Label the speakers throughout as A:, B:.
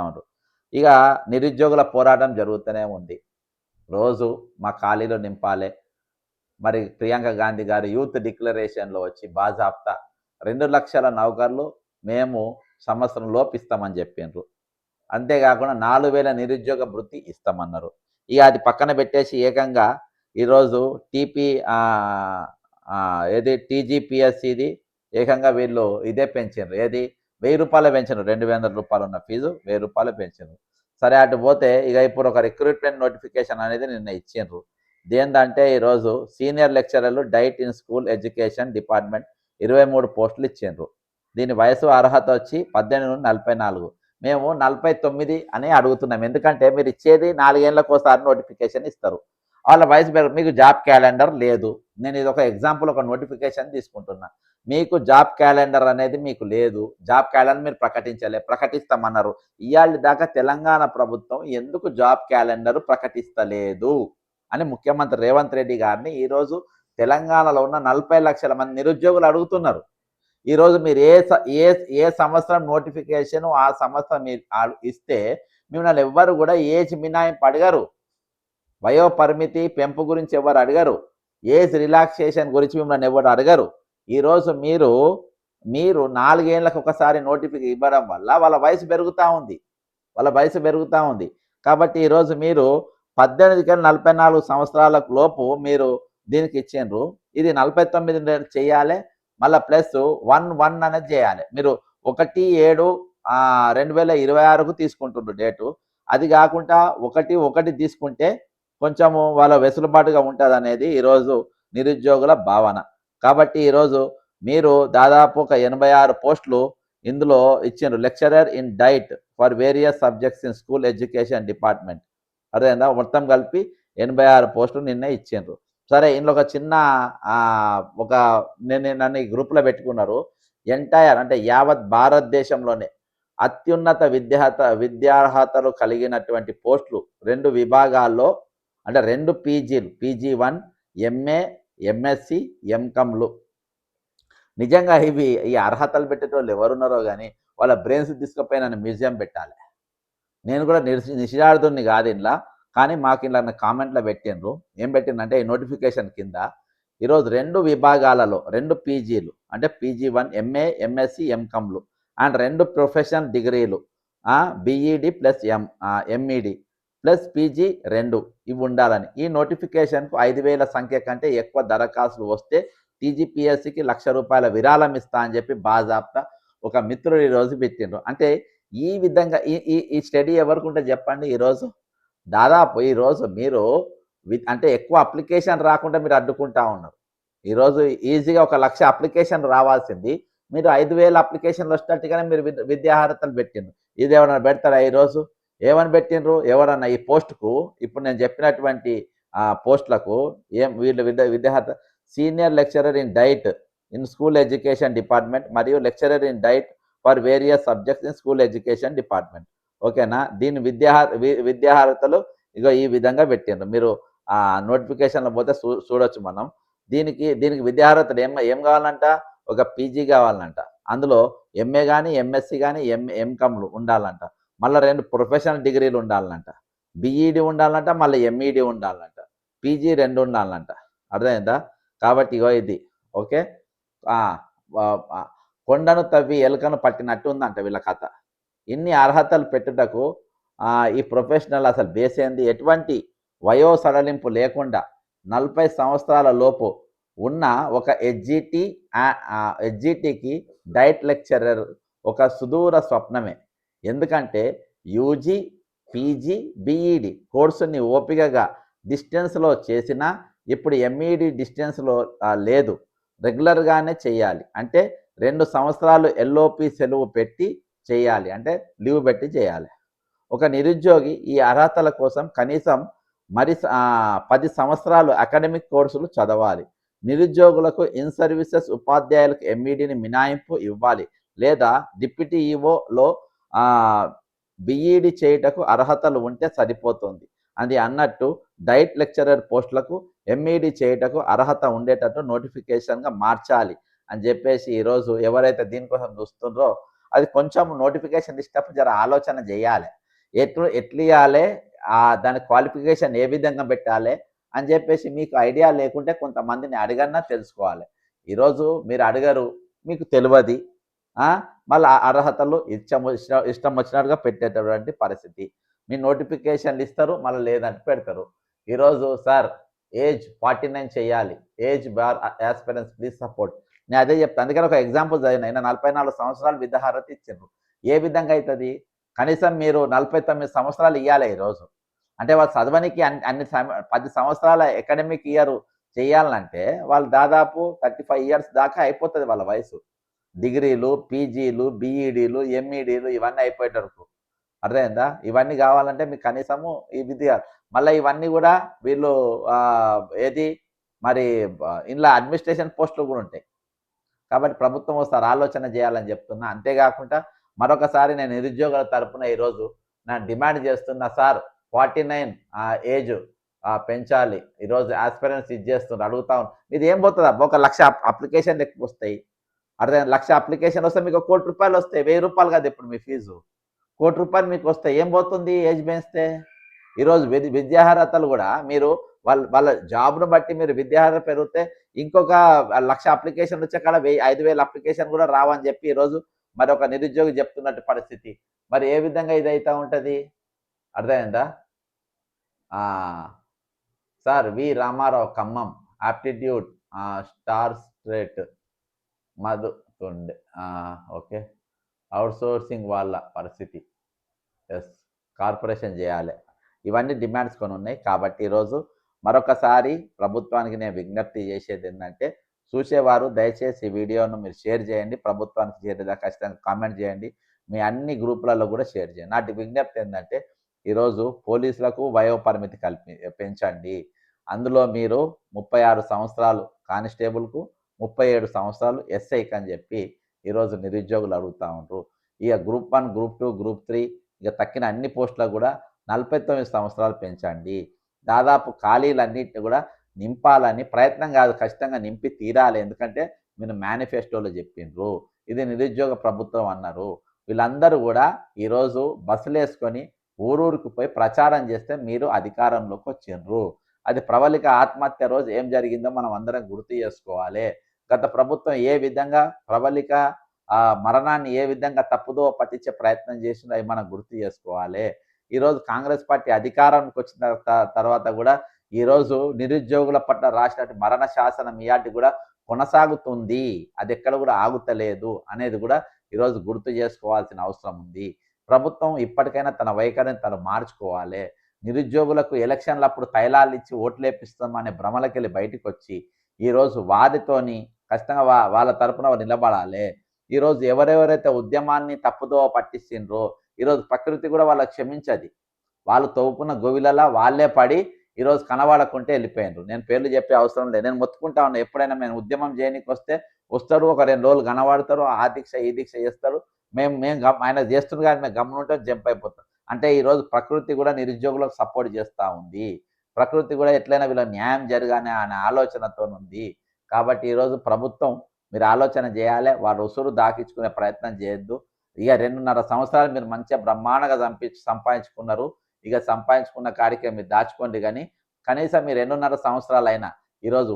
A: ఉన్నారు. ఇక నిరుద్యోగుల పోరాటం జరుగుతూనే ఉంది. రోజు మా ఖాళీలు నింపాలే. మరి ప్రియాంక గాంధీ గారు యూత్ డిక్లరేషన్‌లో వచ్చి బాజాప్తా 2,00,000 నౌకర్లు మేము సంవత్సరంలోపు ఇస్తామని చెప్పిండ్రు. అంతేకాకుండా 4,000 నిరుద్యోగ భృతి ఇస్తామన్నారు. ఇక అది పక్కన పెట్టేసి ఏకంగా ఈరోజు టీపీ ఏది టీజీపీఎస్సీది ఏకంగా వీళ్ళు ఇదే పెంచిండ్రు. ఏది రూ. 1000 పెంచిండ్రు. రూ. 2,200 ఉన్న ఫీజు రూ. 1000 పెంచిండ్రు. సరే అటు పోతే ఇక ఇప్పుడు ఒక రిక్రూట్మెంట్ నోటిఫికేషన్ అనేది నిన్న ఇచ్చిండ్రు. దేందంటే ఈరోజు సీనియర్ లెక్చరర్లు DIET in school education department 23 పోస్టులు ఇచ్చిండ్రు. దీని వయసు అర్హత వచ్చి 18 నుండి 44. మేము 49 అని అడుగుతున్నాం. ఎందుకంటే మీరు ఇచ్చేది 4 ఏళ్లకోసారి నోటిఫికేషన్ ఇస్తారు. వాళ్ళ వయసు మీకు జాబ్ క్యాలెండర్ లేదు. నేను ఇది ఒక ఎగ్జాంపుల్ ఒక నోటిఫికేషన్ తీసుకుంటున్నా. మీకు జాబ్ క్యాలెండర్ అనేది మీకు లేదు. జాబ్ క్యాలెండర్ మీరు ప్రకటిస్తామన్నారు. ఇయాళ్ళ దాకా తెలంగాణ ప్రభుత్వం ఎందుకు జాబ్ క్యాలెండర్ ప్రకటిస్తలేదు అని ముఖ్యమంత్రి రేవంత్ రెడ్డి గారిని ఈరోజు తెలంగాణలో ఉన్న 40 లక్షల మంది నిరుద్యోగులు అడుగుతున్నారు. ఈరోజు మీరు ఏ సంవత్సరం నోటిఫికేషన్ ఆ సంవత్సరం మీరు ఇస్తే మిమ్మల్ని ఎవ్వరు కూడా ఏజ్ మినహాయింపు అడగరు. వయో పరిమితి పెంపు గురించి ఎవరు అడగరు. ఏజ్ రిలాక్సేషన్ గురించి మిమ్మల్ని ఎవరు అడగరు. ఈరోజు మీరు 4 ఏళ్లకు ఒకసారి నోటిఫికేషన్ ఇవ్వడం వల్ల వాళ్ళ వయసు పెరుగుతూ ఉంది. కాబట్టి ఈరోజు మీరు 18-44 సంవత్సరాల లోపు మీరు దీనికి ఇచ్చిండ్రు. ఇది 49 చేయాలి. మళ్ళీ ప్లస్ 1 అనేది చేయాలి. మీరు 1/7/2026కు తీసుకుంటుండ్రు డేటు. అది కాకుండా 1/1 తీసుకుంటే కొంచెము వాళ్ళ వెసులుబాటుగా ఉంటుంది అనేది ఈరోజు నిరుద్యోగుల భావన. కాబట్టి ఈరోజు మీరు దాదాపు ఒక 86 పోస్టులు ఇందులో ఇచ్చిండ్రు. Lecturer in DIET for various subjects in school education department అదేందా మొత్తం కలిపి 86 పోస్టులు నిన్న ఇచ్చిండ్రు. సరే ఇందులో ఒక చిన్న నన్ను ఈ గ్రూప్లో పెట్టుకున్నారు. ఎంటైర్ అంటే యావత్ భారతదేశంలోనే అత్యున్నత విద్యార్హతలు కలిగినటువంటి పోస్టులు 2 విభాగాల్లో అంటే 2 పీజీలు పీజీ1 ఎంఏ ఎంఎస్సి ఎంకమ్లు. నిజంగా ఈ అర్హతలు పెట్టేటోళ్ళు ఎవరున్నారో కానీ వాళ్ళ బ్రెయిన్స్ తీసుకుపోయి నన్ను మ్యూజియం పెట్టాలి. నేను కూడా నిషేధార్థుని కాదు ఇంట్లో, కానీ మాకు ఇలా కామెంట్లో పెట్టిండ్రు. ఏం పెట్టిందంటే ఈ నోటిఫికేషన్ కింద ఈరోజు 2 విభాగాలలో 2 పీజీలు అంటే పీజీ1 ఎంఏ ఎంఎస్సి ఎంకమ్లు అండ్ 2 ప్రొఫెషనల్ డిగ్రీలు BEd plus MEd plus PG 2 ఇవి ఉండాలని. ఈ నోటిఫికేషన్కు 5,000 సంఖ్య కంటే ఎక్కువ దరఖాస్తులు వస్తే టీజీపీఎస్సీకి ₹1,00,000 విరాళం ఇస్తా అని చెప్పి బాజాప్తా ఒక మిత్రుడు ఈరోజు పెట్టిండ్రు. అంటే ఈ విధంగా ఈ స్టడీ ఎవరికి ఉంటే చెప్పండి. ఈరోజు దాదాపు ఈరోజు మీరు అంటే ఎక్కువ అప్లికేషన్ రాకుండా మీరు అడ్డుకుంటా ఉన్నారు. ఈరోజు ఈజీగా 1,00,000 అప్లికేషన్ రావాల్సింది మీరు 5,000 అప్లికేషన్లు వచ్చినట్టుగానే మీరు విద్యార్హతలు పెట్టిండ్రు. ఇది ఎవరైనా పెడతారా? ఈరోజు ఏమని పెట్టిండ్రు? ఎవరన్నా ఈ పోస్టుకు ఇప్పుడు నేను చెప్పినటువంటి పోస్టులకు వీళ్ళు విద్యార్హత senior lecturer in DIET in school education department మరియు lecturer in DIET for various subjects in school education department. ఓకేనా? దీని విద్యార్హతలు ఇగో ఈ విధంగా పెట్టిండ్రు. మీరు నోటిఫికేషన్లో పోతే చూడొచ్చు మనం. దీనికి విద్యార్హతలు ఏం కావాలంట? ఒక పీజీ కావాలంట. అందులో ఎంఏ కానీ ఎంఎస్సి కానీ ఎంకమ్లు ఉండాలంట. మళ్ళీ 2 ప్రొఫెషనల్ డిగ్రీలు ఉండాలంట. బిఈడి ఉండాలంట. మళ్ళీ ఎంఈడి ఉండాలంట. పీజీ 2 ఉండాలంట. అర్థమైందా? కాబట్టి ఇగో ఇది ఓకే. కొండను తవ్వి ఎలుకను పట్టినట్టు ఉందంట వీళ్ళ కథ. ఇన్ని అర్హతలు పెట్టుటకు ఈ ప్రొఫెషనల్ అసలు బేస్ ఏంది? ఎటువంటి వయో సడలింపు లేకుండా 40 సంవత్సరాల లోపు ఉన్న ఒక హెచ్జిటికి డైట్ లెక్చరర్ ఒక సుదూర స్వప్నమే. ఎందుకంటే యూజీ పీజీ బిఈడి కోర్సుని ఓపికగా డిస్టెన్స్లో చేసినా ఇప్పుడు ఎంఈడి డిస్టెన్స్లో లేదు, రెగ్యులర్గానే చేయాలి. అంటే 2 సంవత్సరాలు ఎల్ఓపి సెలవు పెట్టి చేయాలి, అంటే లీవ్ పెట్టి చేయాలి. ఒక నిరుద్యోగి ఈ అర్హతల కోసం కనీసం 10 సంవత్సరాలు అకాడమిక్ కోర్సులు చదవాలి. నిరుద్యోగులకు ఇన్ సర్వీసెస్ ఉపాధ్యాయులకు ఎంఈడిని మినహాయింపు ఇవ్వాలి, లేదా డిప్యూటీ ఈఓలో బిఈడి చేయుటకు అర్హతలు ఉంటే సరిపోతుంది. అది అన్నట్టు డైట్ లెక్చరర్ పోస్టులకు ఎంఈడి చేయుటకు అర్హత ఉండేటట్టు నోటిఫికేషన్గా మార్చాలి అని చెప్పేసి ఈరోజు ఎవరైతే దీనికోసం చూస్తుండ్రో అది కొంచెం నోటిఫికేషన్ ఇచ్చినప్పుడు జర ఆలోచన చేయాలి. ఎట్లియాలే, దాని క్వాలిఫికేషన్ ఏ విధంగా పెట్టాలి అని చెప్పేసి మీకు ఐడియా లేకుంటే కొంతమందిని అడగన్నా తెలుసుకోవాలి. ఈరోజు మీరు అడగరు, మీకు తెలియదు. మళ్ళీ అర్హతలు ఇష్టం వచ్చినట్టుగా పెట్టేటటువంటి పరిస్థితి. మీ నోటిఫికేషన్లు ఇస్తారు, మళ్ళీ లేదంటే పెడతారు. ఈరోజు సార్ ఏజ్ 49 చేయాలి, ఏజ్ బార్ యాస్పిరెన్స్ ప్లీజ్ సపోర్ట్. నేను అదే చెప్తాను. అందుకని ఒక ఎగ్జాంపుల్ చదివిన. ఆయన 44 సంవత్సరాలు విద్యార్హత ఇచ్చిండ్రు. ఏ విధంగా అవుతుంది? కనీసం మీరు 49 సంవత్సరాలు ఇవ్వాలి ఈరోజు. అంటే వాళ్ళు చదవనికి అన్ని 10 సంవత్సరాల అకాడమిక్ ఇయర్ చేయాలంటే వాళ్ళు దాదాపు 35 ఇయర్స్ దాకా అయిపోతుంది వాళ్ళ వయసు. డిగ్రీలు, పీజీలు, బీఈడీలు, ఎంఈడీలు ఇవన్నీ అయిపోయేట వరకు. అర్థమైందా? ఇవన్నీ కావాలంటే మీకు కనీసము ఈ విద్య మళ్ళీ ఇవన్నీ కూడా వీళ్ళు ఏది మరి ఇందులో అడ్మినిస్ట్రేషన్ పోస్టులు కూడా ఉంటాయి. కాబట్టి ప్రభుత్వం ఒకసారి ఆలోచన చేయాలని చెప్తున్నా. అంతేకాకుండా మరొకసారి నేను నిరుద్యోగుల తరపున ఈరోజు నేను డిమాండ్ చేస్తున్నా, సార్ 49 ఏజ్ పెంచాలి. ఈరోజు ఆస్పిరెన్స్ చేస్తున్నారు, అడుగుతా ఇది ఏం పోతుంది అబ్బా? 1,00,000 అప్లికేషన్లు ఎక్కువ వస్తాయి. అర్థం 1,00,000 అప్లికేషన్ వస్తే మీకు ₹1,00,00,000 వస్తాయి. ₹1,000 కదా ఇప్పుడు మీ ఫీజు. ₹1,00,00,000 మీకు వస్తాయి. ఏం పోతుంది ఏజ్ పెంచితే? ఈరోజు విద్యార్హతలు కూడా మీరు వాళ్ళ జాబ్ను బట్టి మీరు విద్యార్హత పెరిగితే ఇంకొక 1,00,000 అప్లికేషన్ వచ్చే కాడ 5,000 అప్లికేషన్ కూడా రావని చెప్పి ఈరోజు మరి ఒక నిరుద్యోగి చెప్తున్నట్టు పరిస్థితి. మరి ఏ విధంగా ఇదైతే ఉంటుంది? అర్థమైందా? Sir V Ramarao Khammam aptitude star straight Madhu తుండే ఓకే. అవుట్సోర్సింగ్ వాళ్ళ పరిస్థితి ఎస్ కార్పొరేషన్ చేయాలి. ఇవన్నీ డిమాండ్స్ కొన్ని ఉన్నాయి. కాబట్టి ఈరోజు మరొకసారి ప్రభుత్వానికి నేను విజ్ఞప్తి చేసేది ఏంటంటే, చూసేవారు దయచేసి ఈ వీడియోను మీరు షేర్ చేయండి. ప్రభుత్వానికి చేరేదా ఖచ్చితంగా కామెంట్ చేయండి. మీ అన్ని గ్రూపులలో కూడా షేర్ చేయండి. నాటి విజ్ఞప్తి ఏంటంటే, ఈరోజు పోలీసులకు వయోపరిమితి పెంచండి. అందులో మీరు 36 సంవత్సరాలు కానిస్టేబుల్కు, 37 సంవత్సరాలు ఎస్ఐకి అని చెప్పి ఈరోజు నిరుద్యోగులు అడుగుతూ ఉంటారు. ఇక గ్రూప్ 1, గ్రూప్ 2, గ్రూప్ 3 ఇక తక్కిన అన్ని పోస్టులకు కూడా 49 సంవత్సరాలు పెంచండి. దాదాపు ఖాళీలన్నింటినీ కూడా నింపాలని ప్రయత్నం కాదు, ఖచ్చితంగా నింపి తీరాలి. ఎందుకంటే మీరు మేనిఫెస్టోలో చెప్పిండ్రు, ఇది నిరుద్యోగ ప్రభుత్వం అన్నారు. వీళ్ళందరూ కూడా ఈరోజు బస్సులు వేసుకొని ఊరూరికి పోయి ప్రచారం చేస్తే మీరు అధికారంలోకి వచ్చిండ్రు. అది ప్రవళిక ఆత్మహత్య రోజు ఏం జరిగిందో మనం అందరం గుర్తు చేసుకోవాలి. గత ప్రభుత్వం ఏ విధంగా ప్రవళిక మరణాన్ని ఏ విధంగా తప్పుదో పట్టించే ప్రయత్నం చేసిందో అవి మనం గుర్తు చేసుకోవాలి. ఈరోజు కాంగ్రెస్ పార్టీ అధికారానికి వచ్చిన తర్వాత కూడా ఈరోజు నిరుద్యోగుల పట్ల రాసినట్టు మరణ శాసనం ఇయాటి కూడా కొనసాగుతుంది. అది ఎక్కడ కూడా ఆగుతలేదు అనేది కూడా ఈరోజు గుర్తు చేసుకోవాల్సిన అవసరం ఉంది. ప్రభుత్వం ఇప్పటికైనా తన వైఖరిని తను మార్చుకోవాలి. నిరుద్యోగులకు ఎలక్షన్లప్పుడు తైలాలు ఇచ్చి ఓట్లేపిస్తామనే భ్రమలకెళ్ళి బయటకు వచ్చి ఈరోజు వాదితోని ఖచ్చితంగా వాళ్ళ తరపున నిలబడాలి. ఈరోజు ఎవరెవరైతే ఉద్యమాన్ని తప్పుదో పట్టించిండ్రో ఈరోజు ప్రకృతి కూడా వాళ్ళకి క్షమించది. వాళ్ళు తవ్వుకున్న గోవిలలా వాళ్ళే పడి ఈరోజు కనబడకుంటే వెళ్ళిపోయినారు. నేను పేర్లు చెప్పే అవసరం లేదు. నేను మొత్తుకుంటా ఉన్నా, ఎప్పుడైనా నేను ఉద్యమం చేయడానికి వస్తారు, ఒక 2 రోజులు కనబడతారు, ఆ దీక్ష ఈ దీక్ష చేస్తారు. మేము ఆయన చేస్తున్నారు కానీ మేము గమనుంటే జంప్ అయిపోతాం. అంటే ఈరోజు ప్రకృతి కూడా నిరుద్యోగులకు సపోర్ట్ చేస్తూ ఉంది. ప్రకృతి కూడా ఎట్లయినా వీళ్ళ న్యాయం జరగానే అనే ఆలోచనతో ఉంది. కాబట్టి ఈరోజు ప్రభుత్వం మీరు ఆలోచన చేయాలి. వారు ఉసురు దాకించుకునే ప్రయత్నం చేయొద్దు. ఇక 2.5 సంవత్సరాలు మీరు మంచిగా బ్రహ్మాండంగా సంపాదించుకున్నారు. ఇక సంపాదించుకున్న కాడికే మీరు దాచుకోండి. కానీ కనీసం మీ 2.5 సంవత్సరాలైనా ఈరోజు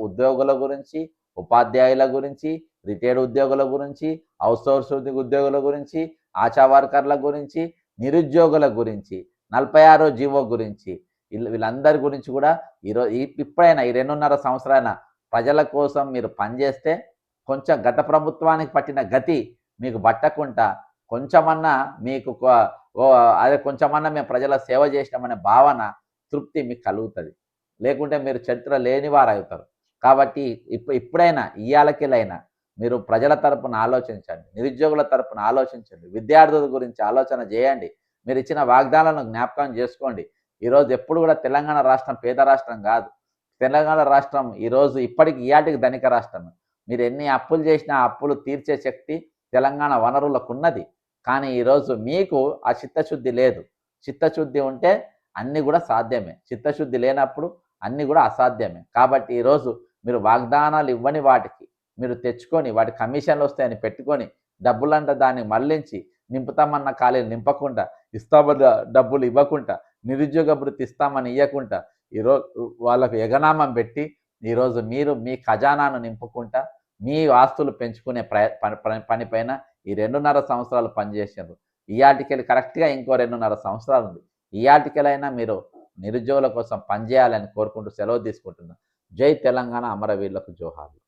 A: ఉద్యోగుల గురించి, ఉపాధ్యాయుల గురించి, రిటైర్డ్ ఉద్యోగుల గురించి, అవుట్సోర్సింగ్ ఉద్యోగుల గురించి, ఆశా వర్కర్ల గురించి, నిరుద్యోగుల గురించి, 46 జీవో గురించి, వీళ్ళందరి గురించి కూడా ఈరోజు ఇప్పుడైనా ఈ 2.5 సంవత్సరాలైనా ప్రజల కోసం మీరు పనిచేస్తే కొంచెం గత ప్రభుత్వానికి పట్టిన గతి మీకు పట్టకుండా కొంచెమన్నా మీకు అదే కొంచెమన్నా మేము ప్రజల సేవ చేసినామనే భావన, తృప్తి మీకు కలుగుతుంది. లేకుంటే మీరు చరిత్ర లేని వారు అవుతారు. కాబట్టి ఇప్పుడైనా ఇయ్యాలకెళ్ళైనా మీరు ప్రజల తరపున ఆలోచించండి, నిరుద్యోగుల తరపున ఆలోచించండి, విద్యార్థుల గురించి ఆలోచన చేయండి. మీరు ఇచ్చిన వాగ్దానాలను జ్ఞాపకం చేసుకోండి. ఈరోజు ఎప్పుడు కూడా తెలంగాణ రాష్ట్రం పేద రాష్ట్రం కాదు. తెలంగాణ రాష్ట్రం ఈరోజు ఇప్పటికి ఇయాటికి ధనిక రాష్ట్రం. మీరు ఎన్ని అప్పులు చేసినా అప్పులు తీర్చే శక్తి తెలంగాణ వనరులకు ఉన్నది. కానీ ఈరోజు మీకు ఆ చిత్తశుద్ధి లేదు. చిత్తశుద్ధి ఉంటే అన్నీ కూడా సాధ్యమే. చిత్తశుద్ధి లేనప్పుడు అన్నీ కూడా అసాధ్యమే. కాబట్టి ఈరోజు మీరు వాగ్దానాలు ఇవ్వని వాటికి మీరు తెచ్చుకొని వాటి కమిషన్లు వస్తాయని పెట్టుకొని డబ్బులంతా దాన్ని మళ్లించి నింపుతామన్న ఖాళీలు నింపకుండా, ఇస్తామన్న డబ్బులు ఇవ్వకుండా, నిరుద్యోగ భృతి ఇస్తామని ఇయ్యకుండా, వాళ్ళకు ఎగనామం పెట్టి ఈరోజు మీరు మీ ఖజానాను నింపుకుంటా, మీ ఆస్తులు పెంచుకునే పనిపైన ఈ 2.5 సంవత్సరాలు పనిచేసిండ్రు. ఇయాటికెళ్ళి కరెక్ట్‌గా ఇంకో 2.5 సంవత్సరాలు ఉంది. ఇయాటికెలైనా మీరు నిరుద్యోగుల కోసం పనిచేయాలని కోరుకుంటూ సెలవు తీసుకుంటున్నా. జై తెలంగాణ! అమరవీరులకు జోహార్లు.